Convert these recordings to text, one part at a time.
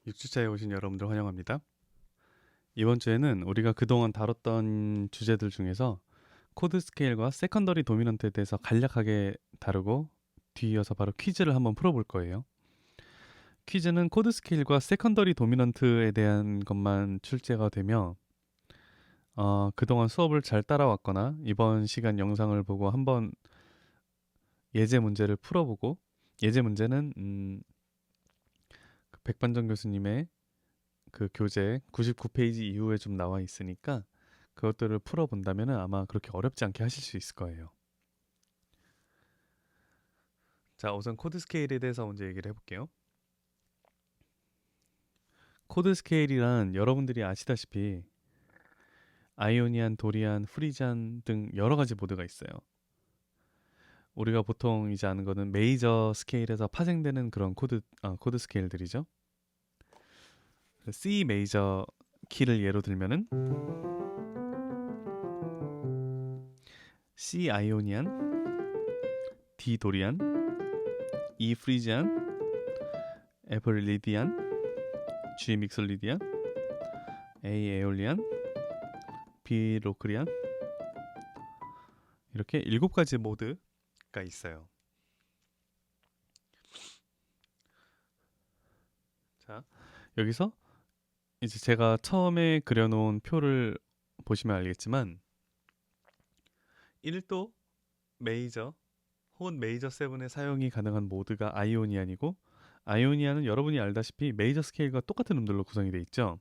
6주차에 오신 여러분들 환영합니다. 이번 주에는 우리가 그동안 다뤘던 주제들 중에서 코드 스케일과 세컨더리 도미넌트에 대해서 간략하게 다루고 뒤이어서 바로 퀴즈를 한번 풀어볼 거예요. 퀴즈는 코드 스케일과 세컨더리 도미넌트에 대한 것만 출제가 되며 그동안 수업을 잘 따라왔거나 이번 시간 영상을 보고 한번 예제 문제를 풀어보고 예제 문제는 그 백반정 교수님의 그 교재 99페이지 이후에 좀 나와 있으니까 그것들을 풀어본다면 아마 그렇게 어렵지 않게 하실 수 있을 거예요. 자, 우선 코드 스케일에 대해서 먼저 얘기를 해볼게요. 코드 스케일이란 여러분들이 아시다시피 아이오니안, 도리안, 프리지안 등 여러 가지 모드가 있어요. 우리가 보통 이제 아는 거는 메이저 스케일에서 파생되는 그런 코드 스케일들이죠. C 메이저 키를 예로 들면은 C 아이오니안, D 도리안, E 프리지안, F 리디안, G 믹솔리디안, A 에올리안, B 로크리안 이렇게 7가지 모드가 있어요. 자, 여기서 이제 제가 처음에 그려놓은 표를 보시면 알겠지만 1도 메이저 혹은 메이저 7의 사용이 가능한 모드가 아이오니안이고 아이오니안은 여러분이 알다시피 메이저 스케일과 똑같은 음들로 구성이 되어 있죠.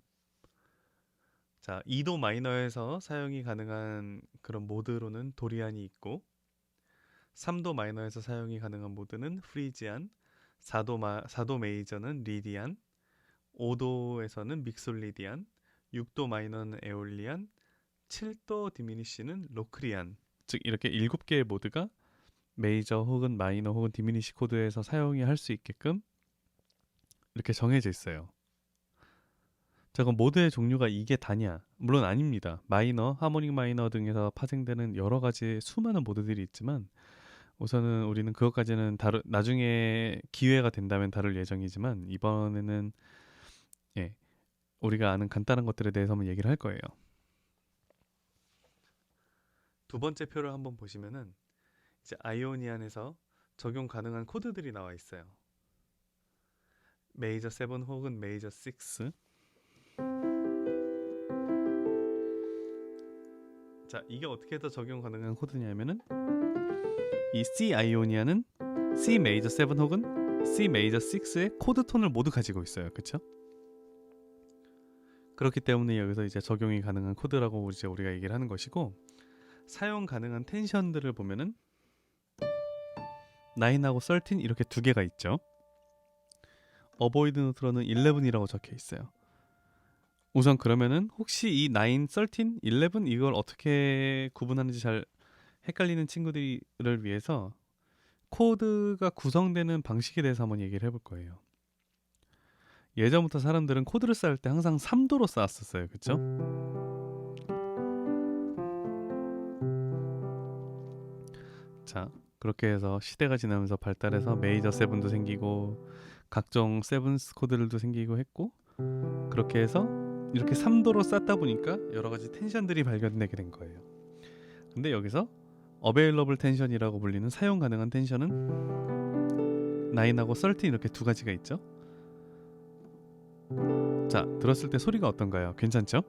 자, 2도 마이너에서 사용이 가능한 그런 모드로는 도리안이 있고 3도 마이너에서 사용이 가능한 모드는 프리지안, 4도 메이저는 리디안, 5도에서는 믹솔리디안, 6도 마이너는 에올리안, 7도 디미니시는 로크리안. 즉 이렇게 7개의 모드가 메이저 혹은 마이너 혹은 디미니시 코드에서 사용이 할 수 있게끔 이렇게 정해져 있어요. 자, 그럼 모드의 종류가 이게 다냐? 물론 아닙니다. 마이너, 하모닉 마이너 등에서 파생되는 여러 가지 수많은 모드들이 있지만 우선은 우리는 그것까지는 나중에 기회가 된다면 다룰 예정이지만 이번에는 예, 우리가 아는 간단한 것들에 대해서 한번 얘기를 할 거예요. 두 번째 표를 한번 보시면은 이제 아이오니안에서 적용 가능한 코드들이 나와 있어요. 메이저 7 혹은 메이저 6. 자, 이게 어떻게 해서 적용 가능한 코드냐면은 이 C 아이오니아는 C 메이저 7 혹은 C 메이저 6의 코드 톤을 모두 가지고 있어요. 그렇죠? 그렇기 때문에 여기서 이제 적용이 가능한 코드라고 이제 우리가 얘기를 하는 것이고 사용 가능한 텐션들을 보면은 9하고 13 이렇게 두 개가 있죠. 어보이드 노트로는 11이라고 적혀 있어요. 우선 그러면은 혹시 이 9, 13, 11 이걸 어떻게 구분하는지 잘 헷갈리는 친구들을 위해서 코드가 구성되는 방식에 대해서 한번 얘기를 해볼 거예요. 예전부터 사람들은 코드를 쌓을 때 항상 3도로 쌓았었어요. 그쵸? 자, 그렇게 해서 시대가 지나면서 발달해서 메이저 7도 생기고 각종 세븐스 코드들도 생기고 했고 그렇게 해서 이렇게 3도로 쌓다 보니까 여러 가지 텐션들이 발견되게 된 거예요. 근데 여기서 어베일러블 텐션이라고 불리는 사용 가능한 텐션은 9하고 13 이렇게 두 가지가 있죠. 자, 들었을 때 소리가 어떤가요? 괜찮죠?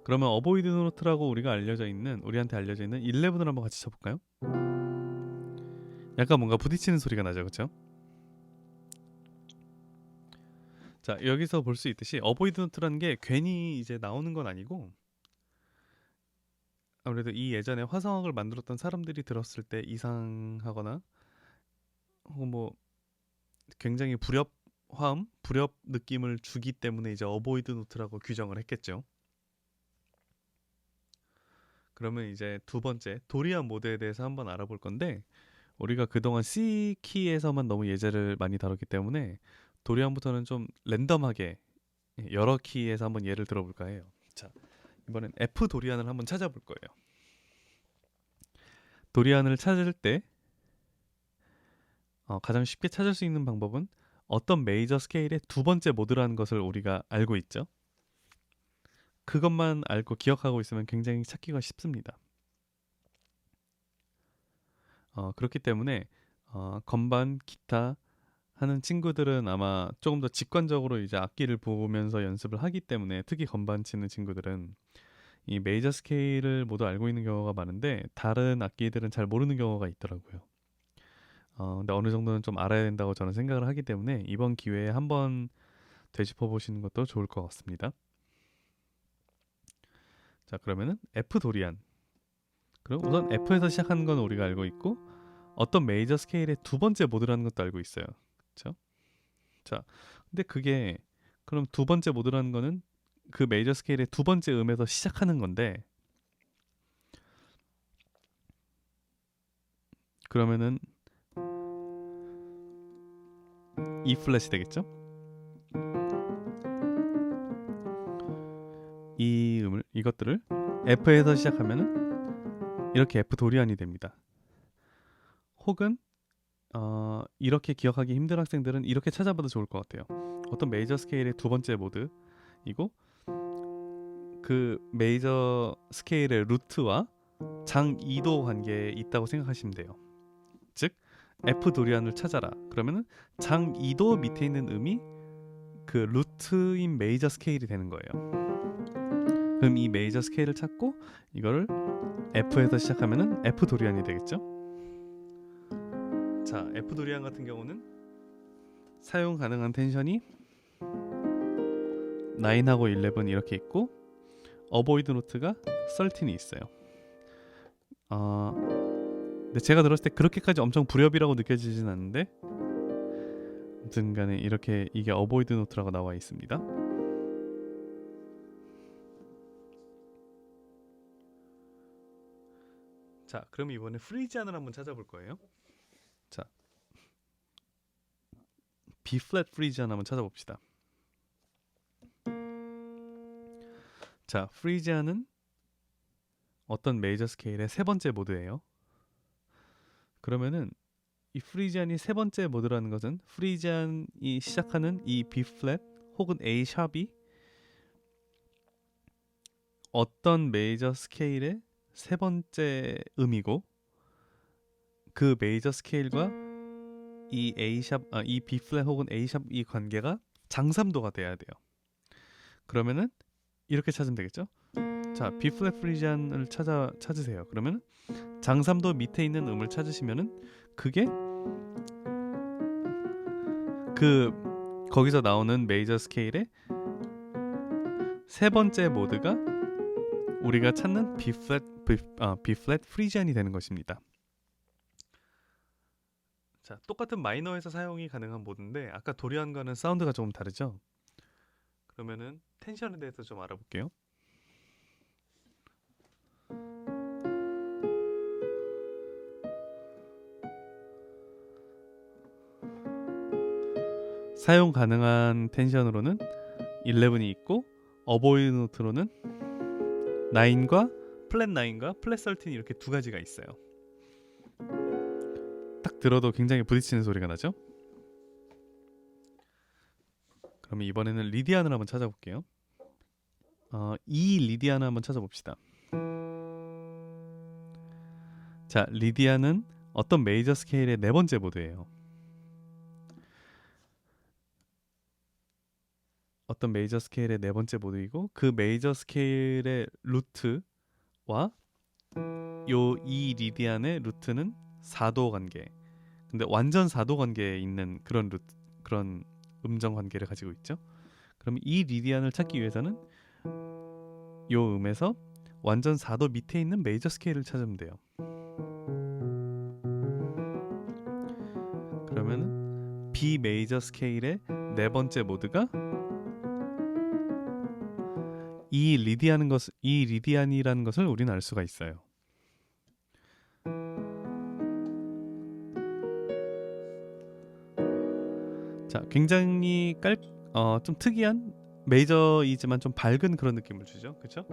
그러면 어보이드 노트라고 우리한테 알려져 있는 11을 한번 같이 쳐볼까요? 약간 뭔가 부딪히는 소리가 나죠, 그렇죠? 자, 여기서 볼 수 있듯이 어보이드 노트라는 게 괜히 이제 나오는 건 아니고 아무래도 이 예전에 화성학을 만들었던 사람들이 들었을 때 이상하거나 혹은 뭐 굉장히 불협 느낌을 주기 때문에 이제 어보이드 노트라고 규정을 했겠죠. 그러면 이제 두 번째 도리안 모드에 대해서 한번 알아볼 건데 우리가 그동안 C 키에서만 너무 예제를 많이 다뤘기 때문에 도리안부터는 좀 랜덤하게 여러 키에서 한번 예를 들어볼까 해요. 자, 이번엔 F 도리안을 한번 찾아볼 거예요. 도리안을 찾을 때 가장 쉽게 찾을 수 있는 방법은 어떤 메이저 스케일의 두 번째 모드라는 것을 우리가 알고 있죠. 그것만 알고 기억하고 있으면 굉장히 찾기가 쉽습니다. 그렇기 때문에 건반, 기타 하는 친구들은 아마 조금 더 직관적으로 이제 악기를 보면서 연습을 하기 때문에, 특히 건반 치는 친구들은 이 메이저 스케일을 모두 알고 있는 경우가 많은데 다른 악기들은 잘 모르는 경우가 있더라고요. 근데 어느 정도는 좀 알아야 된다고 저는 생각을 하기 때문에 이번 기회에 한번 되짚어 보시는 것도 좋을 것 같습니다. 자, 그러면은 F 도리안. 그럼 우선 F에서 시작하는 건 우리가 알고 있고, 어떤 메이저 스케일의 두 번째 모드라는 것도 알고 있어요. 그렇죠? 자, 근데 그게 그럼 두 번째 모드라는 거는 그 메이저 스케일의 두 번째 음에서 시작하는 건데, 그러면은 E 플랫이 되겠죠? 이것들을 F에서 시작하면은 이렇게 F 도리안이 됩니다. 혹은 이렇게 기억하기 힘든 학생들은 이렇게 찾아봐도 좋을 것 같아요. 어떤 메이저 스케일의 두 번째 모드이고 그 메이저 스케일의 루트와 장 2도 관계에 있다고 생각하시면 돼요. 즉 F 도리안을 찾아라. 그러면은 장 2도 밑에 있는 음이 그 루트인 메이저 스케일이 되는 거예요. 그럼 이 메이저 스케일을 찾고 이거를 F에서 시작하면은 F 도리안이 되겠죠. 자, F 도리안 같은 경우는 사용 가능한 텐션이 9하고 11 이렇게 있고, 어보이드 노트가 13이 있어요. 근데 제가 들었을 때 그렇게까지 엄청 불협이라고 느껴지진 않는데, 아무튼 간에 이렇게 이게 어보이드 노트라고 나와 있습니다. 자, 그럼 이번에 프리지안을 한번 찾아볼 거예요. 자, B 플랫 프리지안 한번 찾아봅시다. 자, 프리지안은 어떤 메이저 스케일의 세 번째 모드예요. 그러면은 이 프리지안이 세 번째 모드라는 것은 프리지안이 시작하는 이 B 플랫 혹은 A 샵이 어떤 메이저 스케일의 세 번째 음이고, 그 메이저 스케일과 이 A 샵, 이 B 플랫 혹은 A 샵 이 관계가 장삼도가 돼야 돼요. 그러면은 이렇게 찾으면 되겠죠. 자, B 플랫 프리지안을 찾으세요. 그러면 장삼도 밑에 있는 음을 찾으시면은 그게 그 거기서 나오는 메이저 스케일의 세 번째 모드가 우리가 찾는 B 플랫 프리지안이 되는 것입니다. 자, 똑같은 마이너에서 사용이 가능한 모드인데 아까 도리안과는 사운드가 조금 다르죠. 그러면은 텐션에 대해서 좀 알아볼게요. 사용 가능한 텐션으로는 11이 있고, 어보이드 노트로는 9과 플랫 9과 플랫 13 이렇게 두 가지가 있어요. 딱 들어도 굉장히 부딪히는 소리가 나죠. 그러면 이번에는 리디안을 한번 찾아볼게요. 이 리디안을 한번 찾아봅시다. 자, 리디안은 어떤 메이저 스케일의 네 번째 모드예요. 어떤 메이저 스케일의 네 번째 모드이고, 그 메이저 스케일의 루트와 요 이 리디안의 루트는 4도 관계. 근데 완전 4도 관계에 있는 그런 음정 관계를 가지고 있죠. 그럼 이 리디안을 찾기 위해서는 요 음에서 완전 4도 밑에 있는 메이저 스케일을 찾으면 돼요. 그러면은 B 메이저 스케일의 네 번째 모드가 이 리디안이라는 것을 우리는 알 수가 있어요. 자, 굉장히 좀 특이한 메이저이지만 좀 밝은 그런 느낌을 주죠, 그렇죠?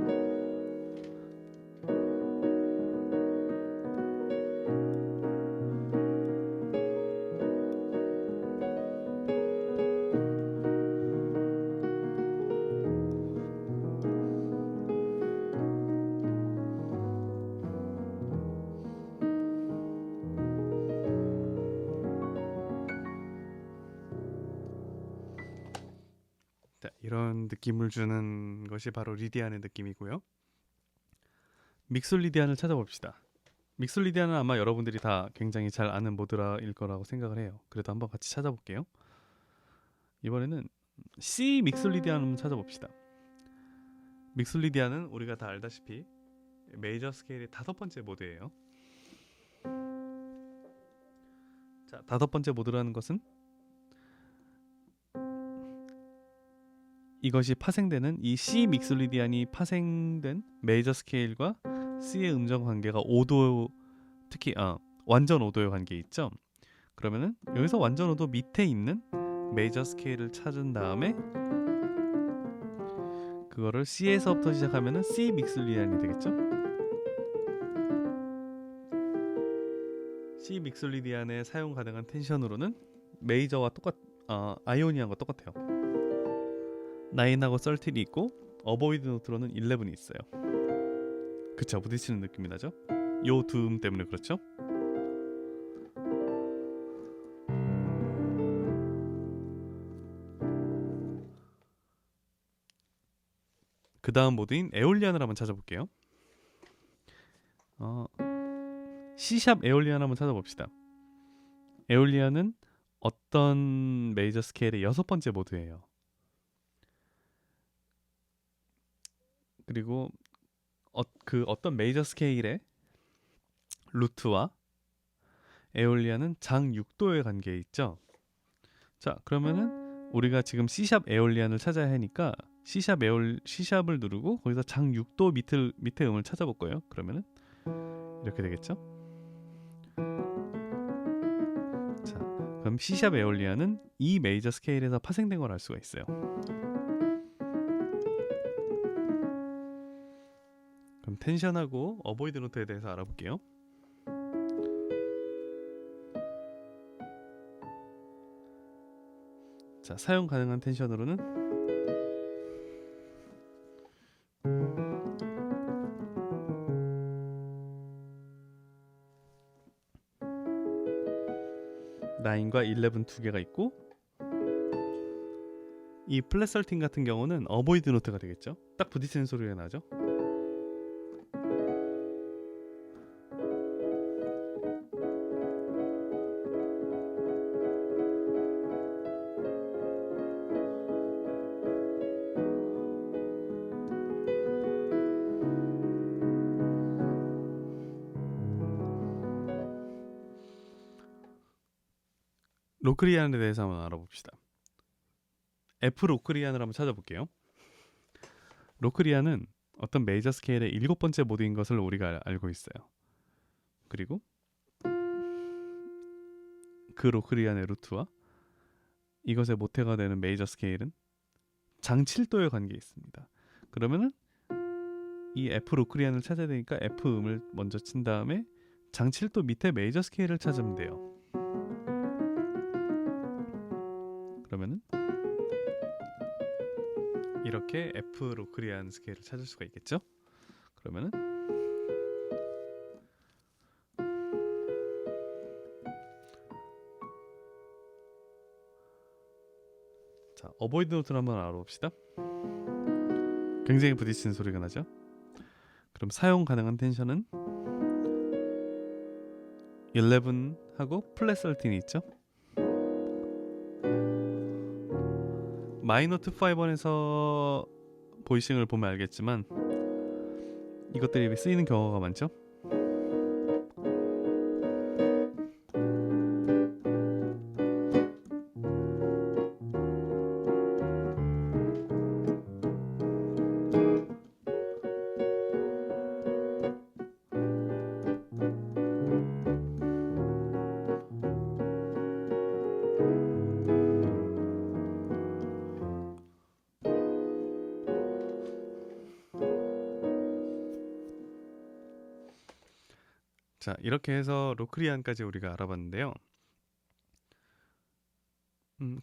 이런 느낌을 주는 것이 바로 리디안의 느낌이고요. 믹솔리디안을 찾아봅시다. 믹솔리디안은 아마 여러분들이 다 굉장히 잘 아는 모드라일 거라고 생각을 해요. 그래도 한번 같이 찾아볼게요. 이번에는 C 믹솔리디안 한번 찾아봅시다. 믹솔리디안은 우리가 다 알다시피 메이저 스케일의 5번째 모드예요. 자, 5번째 모드라는 것은 이것이 파생되는 이 C 믹솔리디안이 파생된 메이저 스케일과 C의 음정 관계가 5도, 특히 완전 5도의 관계 있죠. 그러면은 여기서 완전 5도 밑에 있는 메이저 스케일을 찾은 다음에 그거를 C에서부터 시작하면은 C 믹솔리디안이 되겠죠. C 믹솔리디안의 사용 가능한 텐션으로는 메이저와 아이오니안과 똑같아요. 9하고 13이 있고 어보이드 노트로는 11이 있어요. 그쵸, 부딪히는 느낌이 나죠? 요 두 음 때문에 그렇죠? 그 다음 모드인 에올리안을 한번 찾아볼게요. C샵 에올리안 한번 찾아봅시다. 에올리안은 어떤 메이저 스케일의 6번째 모드예요. 그리고 어떤 메이저 스케일의 루트와 에올리안은 장 6도의 관계에 있죠. 자, 그러면은 우리가 지금 C샵 에올리안을 찾아야 하니까 C샵을 누르고 거기서 장 6도 밑에 음을 찾아볼 거예요. 그러면은 이렇게 되겠죠. 자, 그럼 C샵 에올리안은 이 메이저 스케일에서 파생된 걸 알 수가 있어요. 그럼 텐션하고 어보이드 노트에 대해서 알아볼게요. 자, 사용 가능한 텐션으로는 나인과 11 두 개가 있고, 이 플랫 설팅 같은 경우는 어보이드 노트가 되겠죠. 딱 부딪히는 소리가 나죠. 로크리안에 대해서 한번 알아봅시다. F 로크리안을 한번 찾아볼게요. 로크리안은 어떤 메이저 스케일의 7번째 모드인 것을 우리가 알고 있어요. 그리고 그 로크리안의 루트와 이것의 모태가 되는 메이저 스케일은 장 7도의 관계에 있습니다. 그러면은 이 F 로크리안을 찾아야 되니까 F 음을 먼저 친 다음에 장 7도 밑에 메이저 스케일을 찾으면 돼요. 그러면은 이렇게 F 로크리안 스케일을 찾을 수가 있겠죠? 그러면은 자, 어보이드 노트를 한번 알아봅시다. 굉장히 부딪히는 소리가 나죠? 그럼 사용 가능한 텐션은 11하고 플랫 13이 있죠? 마이노트 5번에서 보이싱을 보면 알겠지만 이것들이 쓰이는 경우가 많죠? 자, 이렇게 해서 로크리안까지 우리가 알아봤는데요.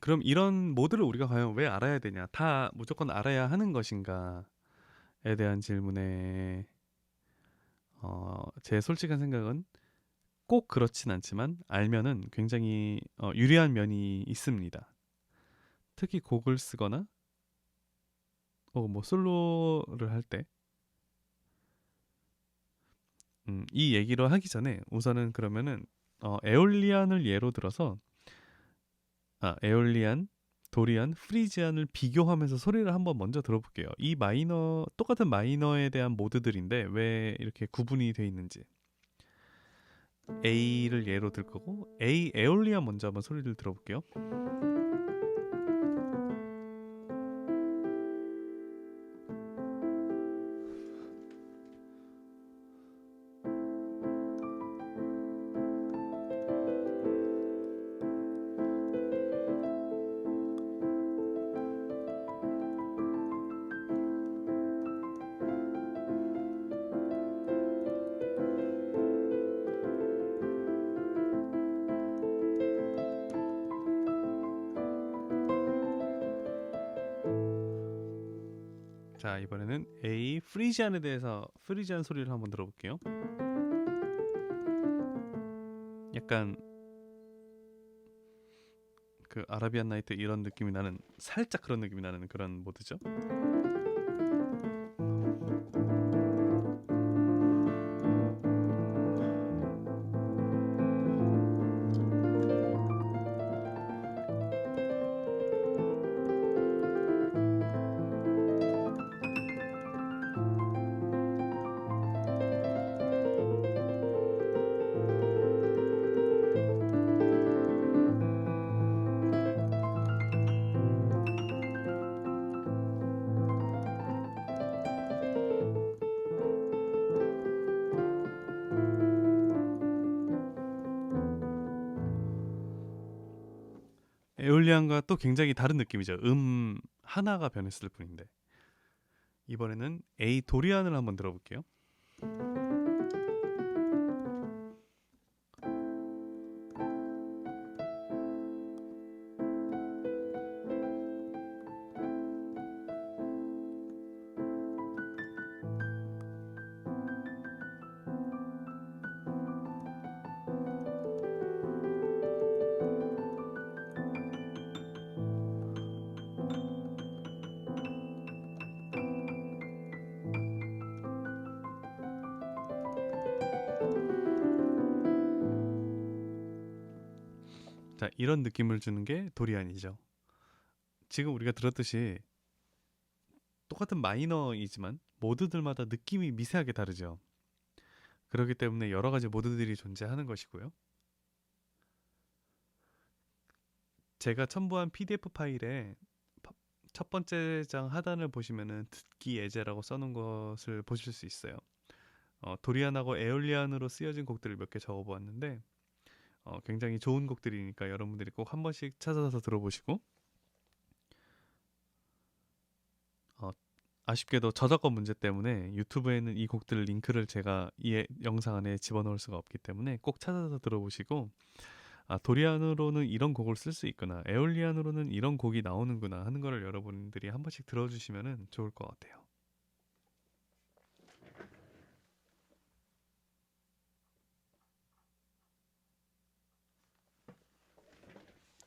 그럼 이런 모드를 우리가 과연 왜 알아야 되냐? 다 무조건 알아야 하는 것인가에 대한 질문에 제 솔직한 생각은 꼭 그렇진 않지만 알면은 굉장히 유리한 면이 있습니다. 특히 곡을 쓰거나 혹은 뭐 솔로를 할 때, 이 얘기를 하기 전에 우선은 그러면은 에올리안을 예로 들어서 에올리안, 도리안, 프리지안을 비교하면서 소리를 한번 먼저 들어볼게요. 이 마이너 똑같은 마이너에 대한 모드들인데 왜 이렇게 구분이 돼 있는지. A를 예로 들 거고 A 에올리안 먼저 한번 소리를 들어볼게요. 자, 이번에는 A 프리지안에 대해서 프리지안 소리를 한번 들어볼게요. 약간 그 아라비안 나이트 이런 느낌이 나는, 살짝 그런 느낌이 나는 그런 모드죠. 에올리안과 또 굉장히 다른 느낌이죠. 하나가 변했을 뿐인데. 이번에는 A 도리안을 한번 들어볼게요. 자, 이런 느낌을 주는 게 도리안이죠. 지금 우리가 들었듯이 똑같은 마이너이지만 모드들마다 느낌이 미세하게 다르죠. 그렇기 때문에 여러 가지 모드들이 존재하는 것이고요. 제가 첨부한 PDF 파일에 첫 번째 장 하단을 보시면은 듣기 예제라고 써놓은 것을 보실 수 있어요. 도리안하고 에올리안으로 쓰여진 곡들을 몇 개 적어보았는데 굉장히 좋은 곡들이니까 여러분들이 꼭 한 번씩 찾아서 들어보시고, 어, 아쉽게도 저작권 문제 때문에 유튜브에는 이 곡들 링크를 제가 이 영상 안에 집어넣을 수가 없기 때문에 꼭 찾아서 들어보시고, 도리안으로는 이런 곡을 쓸 수 있구나, 에올리안으로는 이런 곡이 나오는구나 하는 거를 여러분들이 한 번씩 들어주시면 좋을 것 같아요.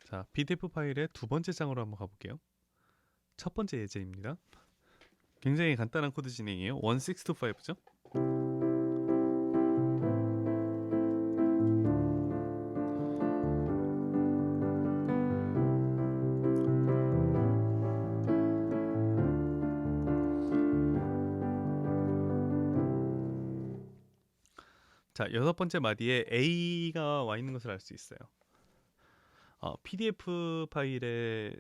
자, PDF 파일의 두 번째 장으로 한번 가볼게요. 첫 번째 예제입니다. 굉장히 간단한 코드 진행이에요. 1625죠? 자, 여섯 번째 마디에 A가 와 있는 것을 알 수 있어요. PDF 파일에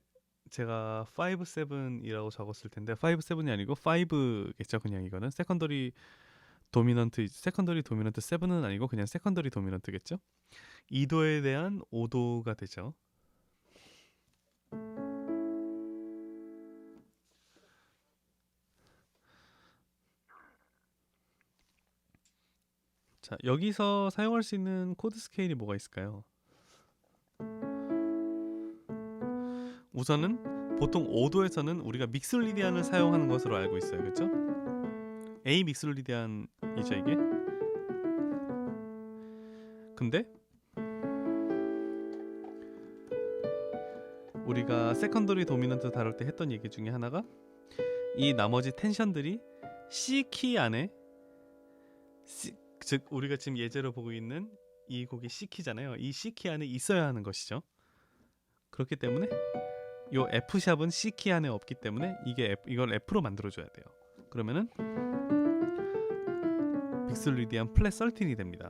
제가 57이라고 적었을 텐데 57이 아니고 5겠죠. 그냥 이거는 세컨더리 도미넌트 7은 아니고 그냥 세컨더리 도미넌트겠죠. 2도에 대한 5도가 되죠. 자, 여기서 사용할 수 있는 코드 스케일이 뭐가 있을까요? 우선은 보통 5도에서는 우리가 믹솔리디안을 사용하는 것으로 알고 있어요. 그렇죠? A 믹솔리디안이죠, 이게. 근데 우리가 세컨더리 도미넌트 다룰 때 했던 얘기 중에 하나가 이 나머지 텐션들이 C 키 안에 즉 우리가 지금 예제로 보고 있는 이 곡이 C 키잖아요. 이 C 키 안에 있어야 하는 것이죠. 그렇기 때문에 요 F 샵은 C 키 안에 없기 때문에 이걸 F로 만들어줘야 돼요. 그러면은 빅솔리디안 플랫 13이 됩니다.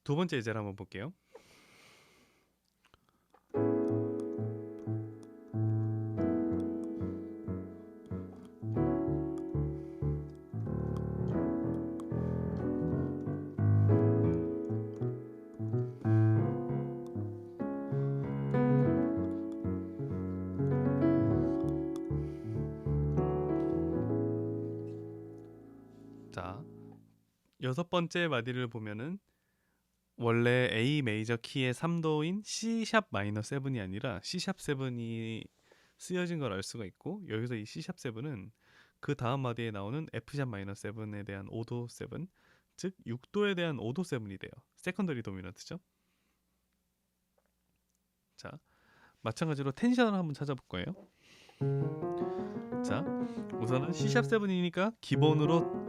두 번째 예제를 한번 볼게요. 자, 여섯 번째 마디를 보면은 원래 A 메이저 키의 3도인 C 샵 마이너 7이 아니라 C 샵 7이 쓰여진 걸 알 수가 있고, 여기서 이 C 샵 7은 그 다음 마디에 나오는 F 샵 마이너 7에 대한 5도 7, 즉 6도에 대한 5도 7이 돼요. 세컨더리 도미넌트죠. 자, 마찬가지로 텐션을 한번 찾아볼 거예요. 자, 우선은 C 샵 7이니까 기본으로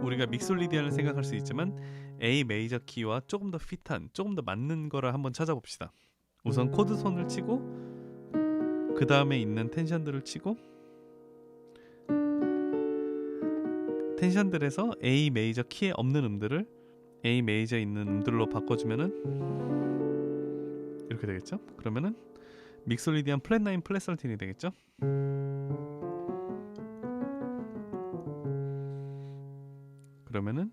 우리가 믹솔리디안을 생각할 수 있지만 A 메이저 키와 조금 더 핏한, 조금 더 맞는 거를 한번 찾아봅시다. 우선 코드 손을 치고 그 다음에 있는 텐션들을 치고 텐션들에서 A 메이저 키에 없는 음들을 A 메이저 있는 음들로 바꿔주면은 이렇게 되겠죠? 그러면은 믹솔리디안 플랫 9 플랫 13이 되겠죠? 그러면은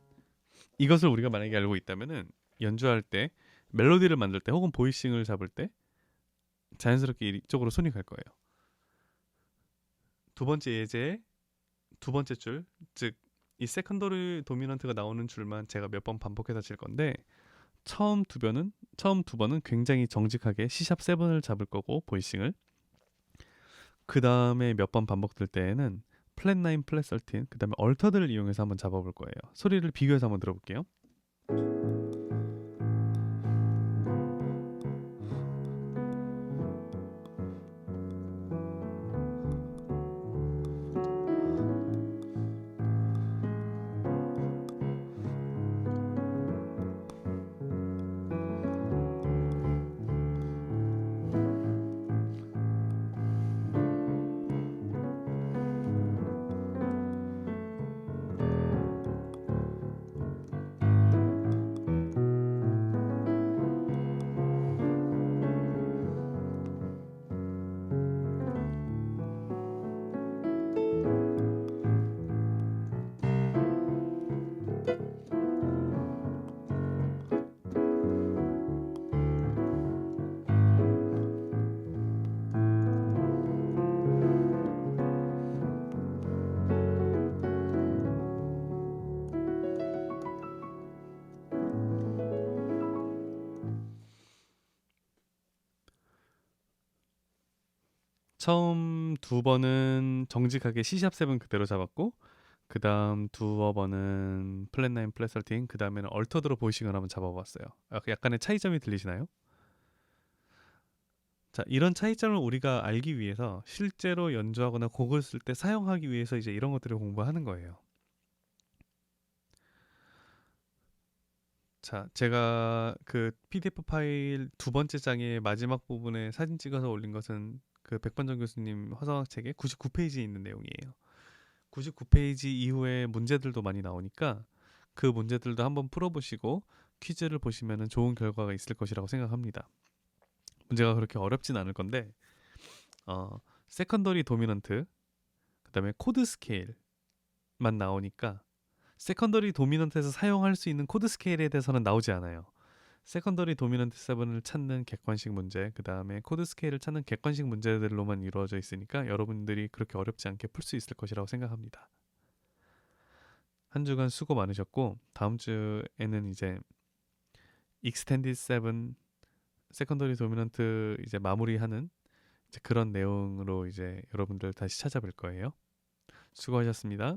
이것을 우리가 만약에 알고 있다면은 연주할 때, 멜로디를 만들 때, 혹은 보이싱을 잡을 때 자연스럽게 이쪽으로 손이 갈 거예요. 두 번째 예제의 두 번째 줄, 즉 이 세컨더리 도미넌트가 나오는 줄만 제가 몇 번 반복해서 칠 건데, 처음 두 번은 굉장히 정직하게 C 샵 7을 잡을 거고, 보이싱을. 그 다음에 몇 번 반복될 때에는 플랫 9 플랫 13, 그 다음에 얼터들을 이용해서 한번 잡아볼 거예요. 소리를 비교해서 한번 들어볼게요. 처음 두 번은 정직하게 C 샵 7 그대로 잡았고, 그 다음 두어 번은 플랫 9 플랫 13, 그 다음에는 얼터드로 보이싱을 한번 잡아봤어요. 약간의 차이점이 들리시나요? 자, 이런 차이점을 우리가 알기 위해서 실제로 연주하거나 곡을 쓸 때 사용하기 위해서 이제 이런 것들을 공부하는 거예요. 자, 제가 그 PDF 파일 두 번째 장의 마지막 부분에 사진 찍어서 올린 것은 그 백반정 교수님 화성학 책의 99페이지에 있는 내용이에요. 99페이지 이후에 문제들도 많이 나오니까 그 문제들도 한번 풀어보시고 퀴즈를 보시면 좋은 결과가 있을 것이라고 생각합니다. 문제가 그렇게 어렵진 않을 건데, 세컨더리 도미넌트, 그 다음에 코드 스케일만 나오니까 세컨더리 도미넌트에서 사용할 수 있는 코드 스케일에 대해서는 나오지 않아요. 세컨더리 도미넌트 7을 찾는 객관식 문제, 그 다음에 코드 스케일을 찾는 객관식 문제들로만 이루어져 있으니까 여러분들이 그렇게 어렵지 않게 풀 수 있을 것이라고 생각합니다. 한 주간 수고 많으셨고, 다음 주에는 이제 익스텐디드 7 세컨더리 도미넌트 이제 마무리하는 이제 그런 내용으로 이제 여러분들 다시 찾아뵐 거예요. 수고하셨습니다.